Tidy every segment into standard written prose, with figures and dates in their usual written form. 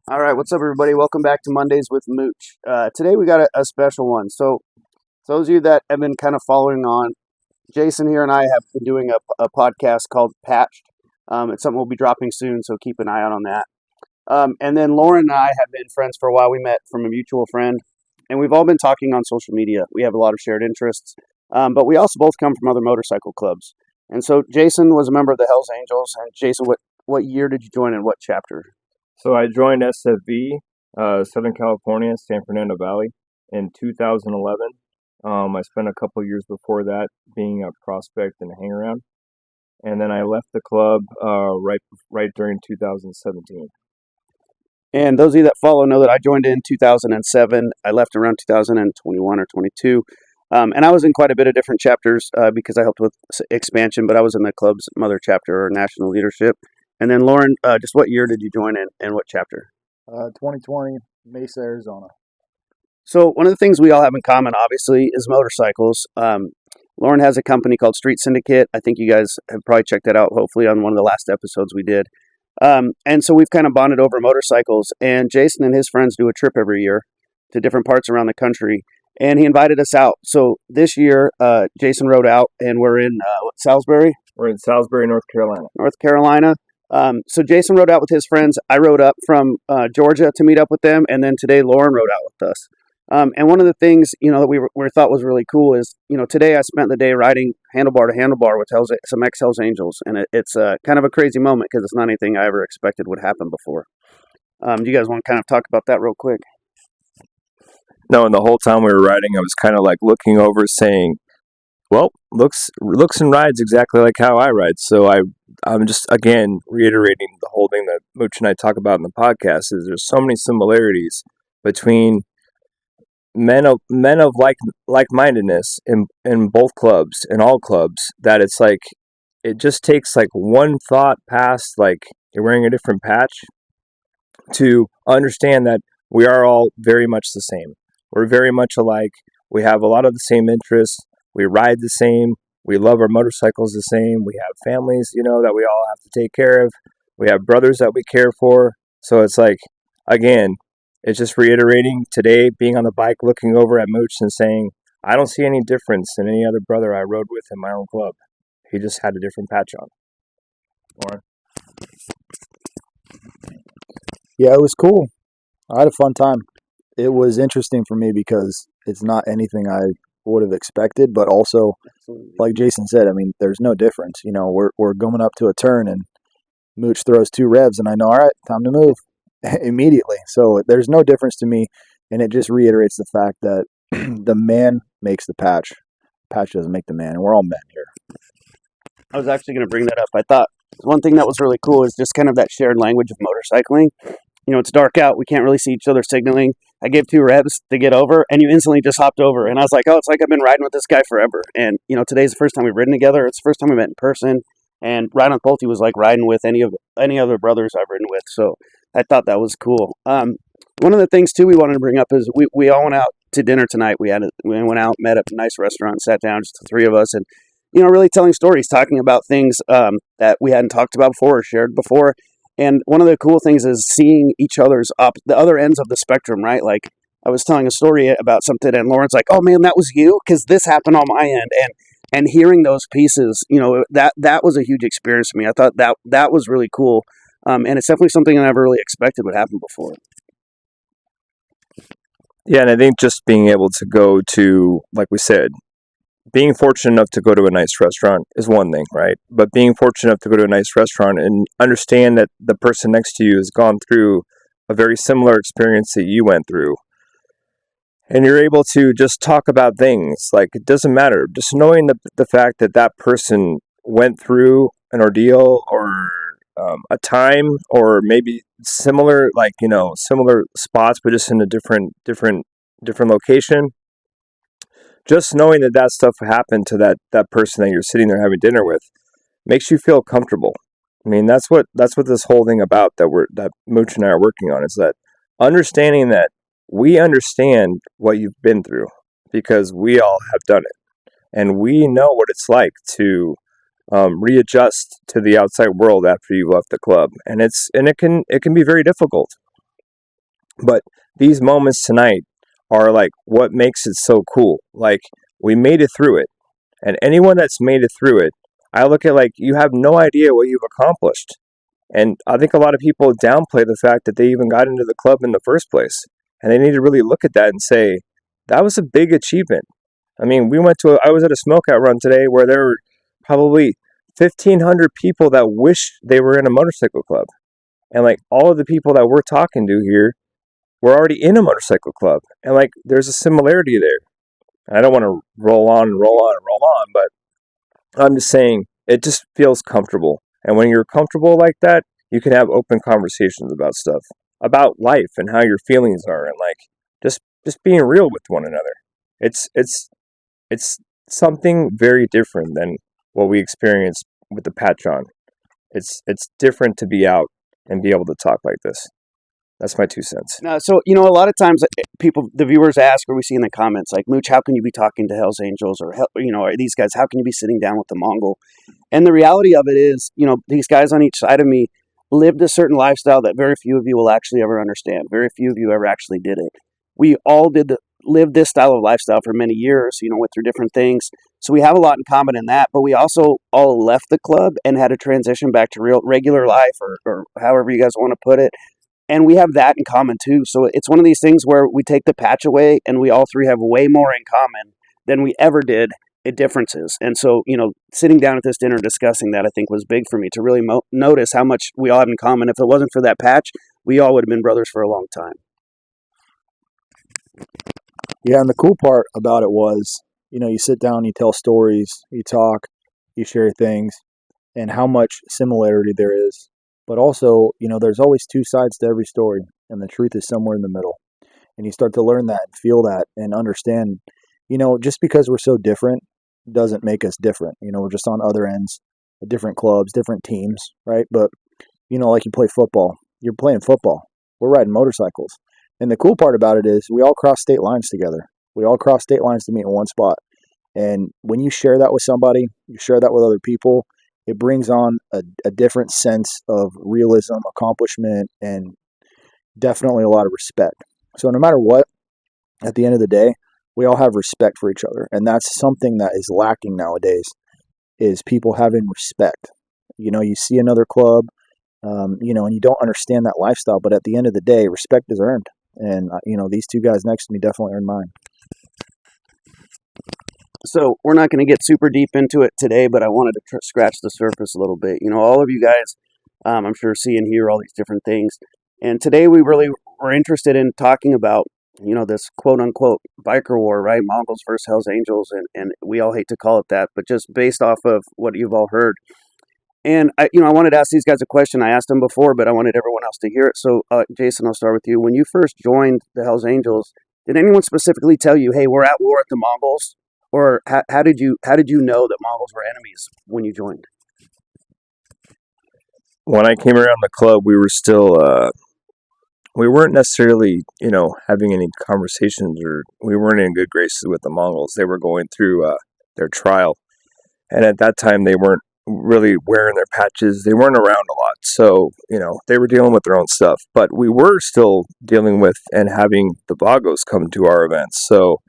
All right, what's up, everybody? Welcome back to Mondays with Mooch. Today we got a special one. So, those of you that have been kind of following on, Jason here and I have been doing a podcast called Patched. It's something we'll be dropping soon, so keep an eye out on that. And then Loren and I have been friends for a while. We met from a mutual friend, and we've all been talking on social media. We have a lot of shared interests, but we also both come from other motorcycle clubs. And so, Jason was a member of the Hells Angels. And Jason, what year did you join and what chapter? So I joined SFV, Southern California, San Fernando Valley, in 2011. I spent a couple years before that being a prospect and a hang-around, and then I left the club right during 2017. And those of you that follow know that I joined in 2007. I left around 2021 or 22. And I was in quite a bit of different chapters because I helped with expansion, but I was in the club's mother chapter or national leadership. And then Loren, just what year did you join in and what chapter? 2020, Mesa, Arizona. So one of the things we all have in common, obviously, is motorcycles. Loren has a company called Street Syndicate. I think you guys have probably checked that out, hopefully, on one of the last episodes we did. And so we've kind of bonded over motorcycles. And Jason and his friends do a trip every year to different parts around the country. And he invited us out. So this year, Jason rode out, and we're in Salisbury? We're in Salisbury, North Carolina. North Carolina. So Jason rode out with his friends. I rode up from Georgia to meet up with them, and then today Loren rode out with us. And one of the things that we thought was really cool is today I spent the day riding handlebar to handlebar with some ex-Hells Angels, and it's kind of a crazy moment because it's not anything I ever expected would happen before. Do you guys want to kind of talk about that real quick? No, and the whole time we were riding, I was kind of like looking over, saying, "Well, looks and rides exactly like how I ride." So I'm just again reiterating the whole thing that Mooch and I talk about in the podcast is there's so many similarities between men of like-mindedness in both clubs, in all clubs, that it's like it just takes like one thought past like you're wearing a different patch to understand that we are all very much the same. We're very much alike. We have a lot of the same interests. We ride the same. We love our motorcycles the same. We have families, that we all have to take care of. We have brothers that we care for. So it's like, again, it's just reiterating today, being on the bike, looking over at Mooch and saying, I don't see any difference in any other brother I rode with in my own club. He just had a different patch on. Loren? Yeah, it was cool. I had a fun time. It was interesting for me because it's not anything I would have expected, but also, like Jason said, I mean, there's no difference. We're going up to a turn and Mooch throws 2 revs, and I know, all right, time to move immediately. So there's no difference to me, and it just reiterates the fact that the man makes the patch. Patch doesn't make the man, and we're all men here. I was actually going to bring that up. I thought one thing that was really cool is just kind of that shared language of motorcycling. It's dark out. We can't really see each other signaling. I gave 2 revs to get over, and you instantly just hopped over. And I was like, oh, it's like I've been riding with this guy forever. And, today's the first time we've ridden together. It's the first time we met in person. And riding with both, he was like riding with any other brothers I've ridden with. So I thought that was cool. One of the things, too, we wanted to bring up is we all went out to dinner tonight. We went out, met at a nice restaurant, sat down, just the 3 of us, and, really telling stories, talking about things that we hadn't talked about before or shared before. And one of the cool things is seeing each other's the other ends of the spectrum, right? Like I was telling a story about something, and Lauren's like, "Oh man, that was you," because this happened on my end, and hearing those pieces, that was a huge experience for me. I thought that was really cool, and it's definitely something I never really expected would happen before. Yeah, and I think just being able to go to, like we said, being fortunate enough to go to a nice restaurant is one thing, right? But being fortunate enough to go to a nice restaurant and understand that the person next to you has gone through a very similar experience that you went through. And you're able to just talk about things. Like, it doesn't matter. Just knowing the fact that that person went through an ordeal or a time or maybe similar, similar spots, but just in a different location. Just knowing that stuff happened to that person that you're sitting there having dinner with makes you feel comfortable. I mean, that's what this whole thing about that Mooch and I are working on, is that understanding that we understand what you've been through because we all have done it, and we know what it's like to readjust to the outside world after you left the club, and it can be very difficult. But these moments tonight are like what makes it so cool. Like, we made it through it. And anyone that's made it through it, I look at like, you have no idea what you've accomplished. And I think a lot of people downplay the fact that they even got into the club in the first place. And they need to really look at that and say, that was a big achievement. I mean, I was at a smokeout run today where there were probably 1,500 people that wish they were in a motorcycle club. And like, all of the people that we're talking to here were already in a motorcycle club. And like, there's a similarity there. I don't want to roll on and roll on and roll on, but I'm just saying it just feels comfortable. And when you're comfortable like that, you can have open conversations about stuff, about life and how your feelings are, and like just being real with one another. It's something very different than what we experienced with the patch on. It's different to be out and be able to talk like this. That's my 2 cents. So, a lot of times the viewers ask, or we see in the comments, like, Mooch, how can you be talking to Hells Angels, or, or these guys, how can you be sitting down with the Mongol? And the reality of it is, these guys on each side of me lived a certain lifestyle that very few of you will actually ever understand. Very few of you ever actually did it. We all lived this style of lifestyle for many years, went through different things. So we have a lot in common in that, but we also all left the club and had to transition back to regular life, or however you guys want to put it. And we have that in common too. So it's one of these things where we take the patch away and we all three have way more in common than we ever did at differences. And so, sitting down at this dinner discussing that, I think, was big for me to really notice how much we all have in common. If it wasn't for that patch, we all would have been brothers for a long time. Yeah, and the cool part about it was, you sit down, you tell stories, you talk, you share things, and how much similarity there is. But also, there's always two sides to every story, and the truth is somewhere in the middle. And you start to learn that and feel that and understand, just because we're so different doesn't make us different. We're just on other ends, different clubs, different teams, right? But, like you play football, you're playing football. We're riding motorcycles. And the cool part about it is we all cross state lines together. We all cross state lines to meet in one spot. And when you share that with somebody, you share that with other people, it brings on a different sense of realism, accomplishment, and definitely a lot of respect. So no matter what, at the end of the day, we all have respect for each other. And that's something that is lacking nowadays, is people having respect. You see another club, and you don't understand that lifestyle, but at the end of the day, respect is earned. And, these two guys next to me definitely earned mine. So we're not going to get super deep into it today, but I wanted to scratch the surface a little bit. All of you guys, I'm sure, see and hear all these different things. And today we really were interested in talking about, this quote-unquote biker war, right? Mongols versus Hells Angels, and we all hate to call it that, but just based off of what you've all heard. And, I wanted to ask these guys a question. I asked them before, but I wanted everyone else to hear it. So, Jason, I'll start with you. When you first joined the Hells Angels, did anyone specifically tell you, hey, we're at war with the Mongols? Or how did you know that Mongols were enemies when you joined? When I came around the club, we were still, we weren't necessarily, having any conversations, or we weren't in good graces with the Mongols. They were going through their trial. And at that time, they weren't really wearing their patches. They weren't around a lot. So, they were dealing with their own stuff. But we were still dealing with and having the Vagos come to our events. So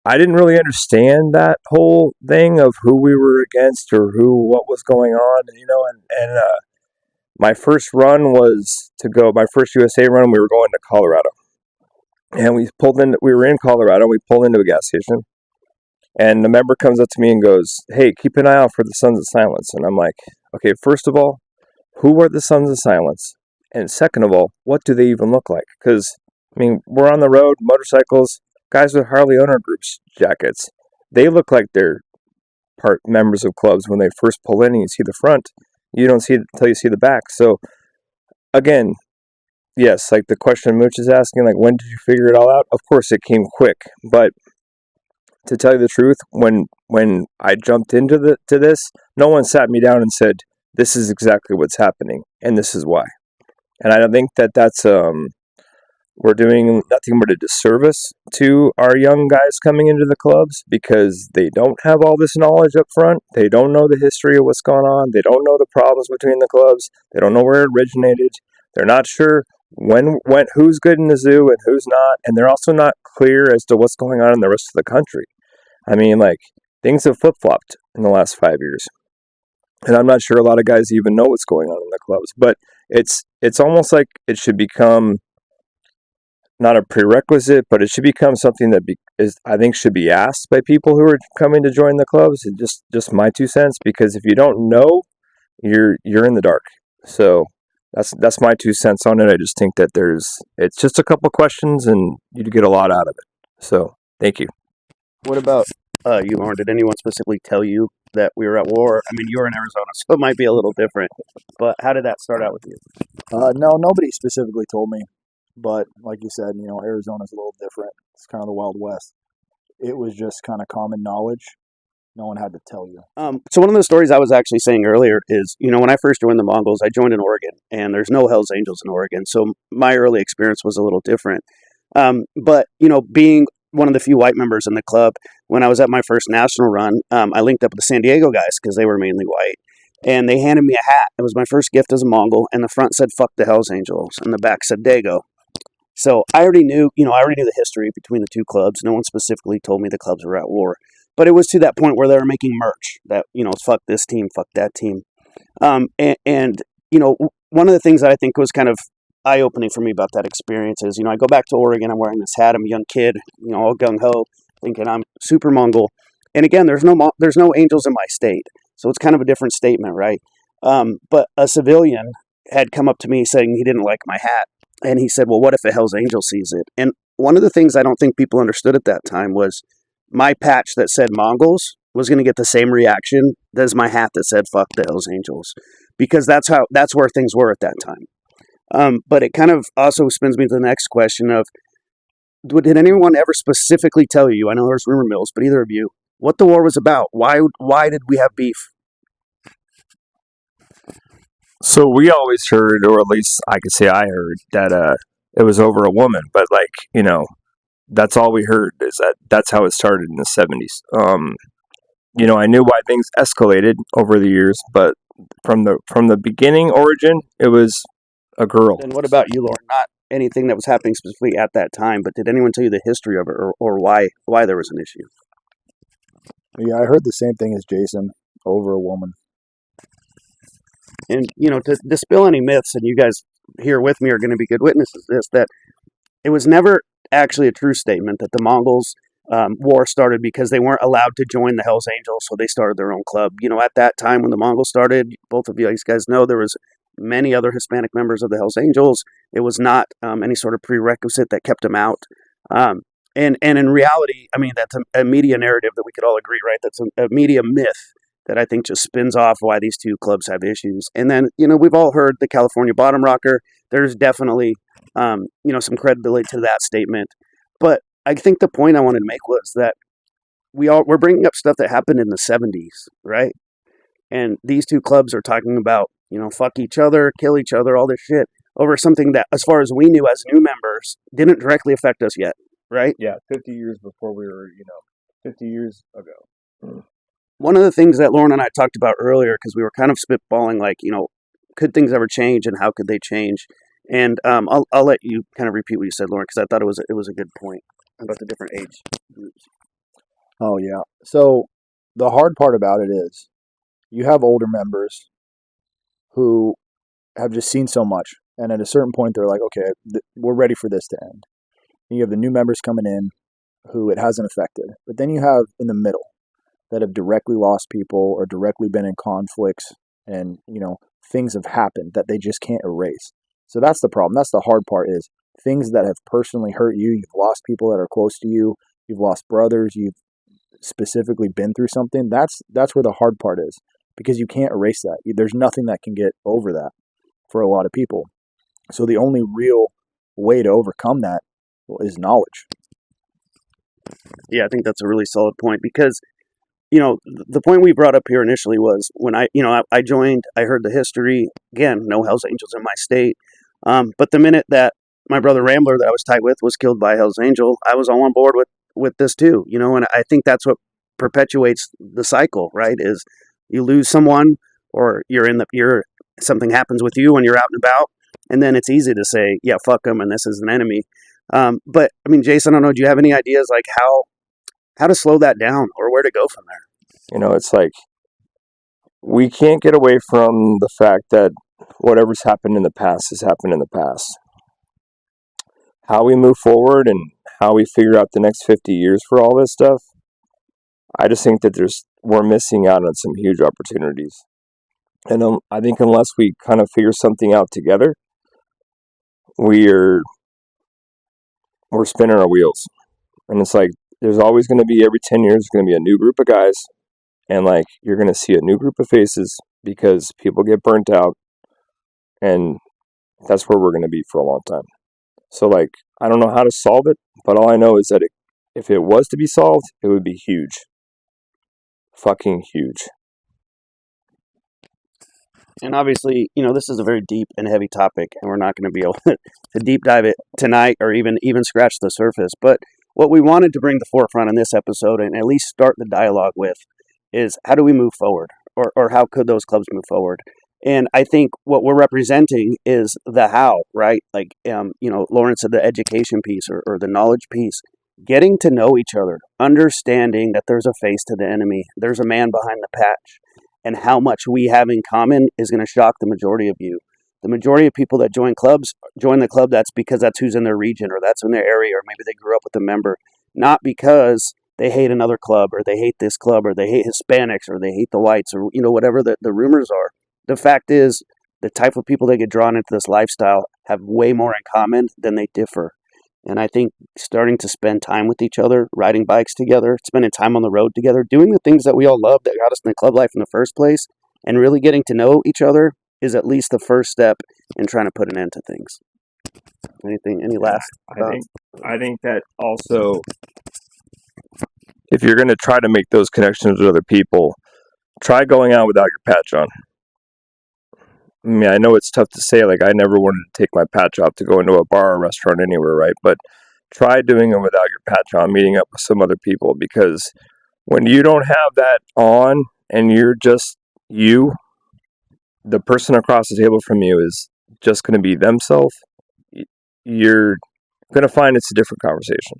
I didn't really understand that whole thing of who we were against or what was going on, and my first run was my first USA run, we were going to Colorado. And we were in Colorado, we pulled into a gas station, and the member comes up to me and goes, hey, keep an eye out for the Sons of Silence. And I'm like, okay, first of all, who are the Sons of Silence? And second of all, what do they even look like? Because, we're on the road, motorcycles, guys with Harley owner groups jackets. They look like they're part members of clubs when they first pull in and you see the front. You don't see it until you see the back. So, again, yes, like the question Mooch is asking, like, when did you figure it all out? Of course, it came quick. But to tell you the truth, when I jumped into this, no one sat me down and said, this is exactly what's happening, and this is why. And I don't think that's we're doing nothing but a disservice to our young guys coming into the clubs, because they don't have all this knowledge up front. They don't know the history of what's going on. They don't know the problems between the clubs. They don't know where it originated. They're not sure who's good in the zoo and who's not, and they're also not clear as to what's going on in the rest of the country. I mean, like, things have flip-flopped in the last 5 years. And I'm not sure a lot of guys even know what's going on in the clubs, but it's almost like it should become not a prerequisite, but it should become something that I think should be asked by people who are coming to join the clubs. And just my 2 cents, because if you don't know, you're in the dark. So that's my 2 cents on it. I just think that it's just a couple questions and you get a lot out of it. So thank you. What about you, Loren? Did anyone specifically tell you that we were at war? I mean, you're in Arizona, so it might be a little different. But how did that start out with you? No, nobody specifically told me. But like you said, Arizona's a little different. It's kind of the Wild West. It was just kind of common knowledge. No one had to tell you. So one of the stories I was actually saying earlier is, when I first joined the Mongols, I joined in Oregon, and there's no Hells Angels in Oregon. So my early experience was a little different. But, being one of the few white members in the club, when I was at my first national run, I linked up with the San Diego guys because they were mainly white. And they handed me a hat. It was my first gift as a Mongol, and the front said "Fuck the Hells Angels," and the back said "Dago." So I already knew the history between the two clubs. No one specifically told me the clubs were at war, but it was to that point where they were making merch that fuck this team, fuck that team. And one of the things that I think was kind of eye-opening for me about that experience is, I go back to Oregon, I'm wearing this hat, I'm a young kid, all gung-ho, thinking I'm super Mongol. And again, there's no angels in my state, so it's kind of a different statement, right? But a civilian had come up to me saying he didn't like my hat. And he said, well, what if a Hells Angel sees it? And one of the things I don't think people understood at that time was my patch that said Mongols was going to get the same reaction as my hat that said fuck the Hells Angels, because that's where things were at that time. But it kind of also spins me to the next question of, did anyone ever specifically tell you, I know there's rumor mills, but either of you, what the war was about? Why did we have beef? So we always heard, or at least I could say I heard, that it was over a woman. But that's all we heard, is that's how it started in the 70s. I knew why things escalated over the years, but from the beginning origin, it was a girl. And what about you, Loren? Not anything that was happening specifically at that time, but did anyone tell you the history of it, or why there was an issue? Yeah, I heard the same thing as Jason, over a woman. And, to dispel any myths, and you guys here with me are going to be good witnesses to this, that it was never actually a true statement that the Mongols war started because they weren't allowed to join the Hells Angels, so they started their own club. At that time when the Mongols started, both of you guys know there was many other Hispanic members of the Hells Angels. It was not any sort of prerequisite that kept them out. And in reality, I mean, that's a media narrative that we could all agree, right? That's a media myth that I think just spins off why these two clubs have issues. And then, we've all heard the California bottom rocker. There's definitely, some credibility to that statement. But I think the point I wanted to make was that we're bringing up stuff that happened in the 70s, right? And these two clubs are talking about, fuck each other, kill each other, all this shit over something that, as far as we knew as new members, didn't directly affect us yet, right? Yeah, 50 years before we were, 50 years ago. One of the things that Loren and I talked about earlier, because we were kind of spitballing, could things ever change and how could they change? And I'll let you kind of repeat what you said, Loren, because I thought it was a good point about the different age groups. Oh, yeah. So the hard part about it is you have older members who have just seen so much. And at a certain point, they're like, okay, we're ready for this to end. And you have the new members coming in who it hasn't affected. But then you have in the middle that have directly lost people or directly been in conflicts, and things have happened that they just can't erase. So that's the problem. That's the hard part, is things that have personally hurt you. You've lost people that are close to you. You've lost brothers. You've specifically been through something. That's where the hard part is, because you can't erase that. There's nothing that can get over that for a lot of people. So the only real way to overcome that is knowledge. Yeah, I think that's a really solid point, because the point we brought up here initially was when I joined, I heard the history. Again, no Hells Angels in my state. But the minute that my brother Rambler that I was tight with was killed by a Hells Angel, I was all on board with this too. And I think that's what perpetuates the cycle, right? Is you lose someone, or something happens with you when you're out and about, and then it's easy to say, yeah, fuck them, and this is an enemy. But I mean, Jason, I don't know. Do you have any ideas like how to slow that down or where to go from there? It's like we can't get away from the fact that whatever's happened in the past has happened in the past. How we move forward and how we figure out the next 50 years for all this stuff, I just think that we're missing out on some huge opportunities. And I think unless we kind of figure something out together, we're spinning our wheels. And it's like there's always going to be, every 10 years, there's going to be a new group of guys. And like you're going to see a new group of faces because people get burnt out. And that's where we're going to be for a long time. So like, I don't know how to solve it, but all I know is that if it was to be solved, it would be huge. Fucking huge. And obviously, this is a very deep and heavy topic, and we're not going to be able to deep dive it tonight or even scratch the surface. But what we wanted to bring to the forefront in this episode and at least start the dialogue with is how do we move forward, or how could those clubs move forward? And I think what we're representing is the how, right? Like, Loren said, the education piece or the knowledge piece, getting to know each other, understanding that there's a face to the enemy, there's a man behind the patch, and how much we have in common is going to shock the majority of you. The majority of people that join the club, that's because that's who's in their region or that's in their area, or maybe they grew up with a member, not because they hate another club or they hate this club or they hate Hispanics or they hate the whites or, whatever the rumors are. The fact is, the type of people that get drawn into this lifestyle have way more in common than they differ. And I think starting to spend time with each other, riding bikes together, spending time on the road together, doing the things that we all love that got us in the club life in the first place, and really getting to know each other is at least the first step in trying to put an end to things. Any last thoughts? I think that also, if you're going to try to make those connections with other people, try going out without your patch on. I mean, I know it's tough to say, like, I never wanted to take my patch off to go into a bar or restaurant anywhere, right? But try doing it without your patch on, meeting up with some other people, because when you don't have that on and you're just you, the person across the table from you is just going to be themselves. You're going to find it's a different conversation,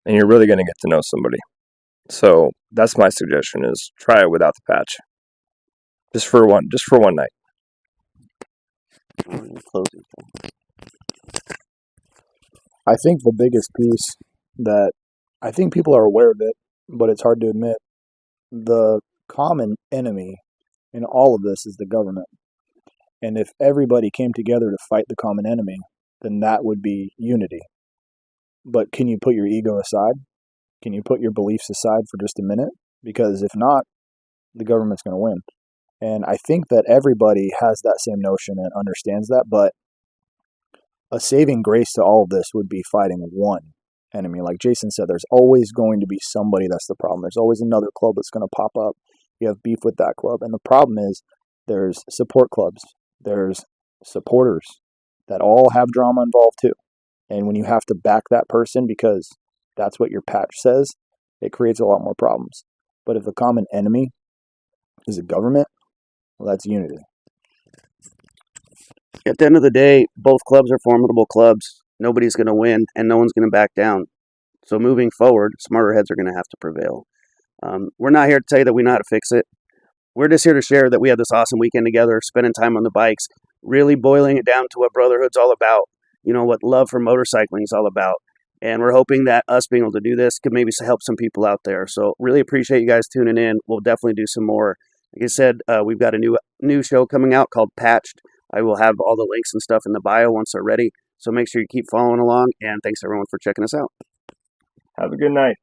and you're really going to get to know somebody. So that's my suggestion: is try it without the patch, just for one night. I think the biggest piece that I think people are aware of it, but it's hard to admit, the common enemy in all of this is the government. And if everybody came together to fight the common enemy, then that would be unity. But can you put your ego aside? Can you put your beliefs aside for just a minute? Because if not, the government's going to win. And I think that everybody has that same notion and understands that, but a saving grace to all of this would be fighting one enemy. Like Jason said, there's always going to be somebody that's the problem. There's always another club that's going to pop up. You have beef with that club. And the problem is there's support clubs. There's supporters that all have drama involved too. And when you have to back that person because that's what your patch says, it creates a lot more problems. But if the common enemy is a government, well, that's unity. At the end of the day, both clubs are formidable clubs. Nobody's going to win, and no one's going to back down. So moving forward, smarter heads are going to have to prevail. We're not here to tell you that we know how to fix it. We're just here to share that we have this awesome weekend together, spending time on the bikes, really boiling it down to what brotherhood's all about, what love for motorcycling is all about. And we're hoping that us being able to do this could maybe help some people out there. So really appreciate you guys tuning in. We'll definitely do some more. Like I said, we've got a new show coming out called Patched. I will have all the links and stuff in the bio once they're ready. So make sure you keep following along. And thanks everyone for checking us out. Have a good night.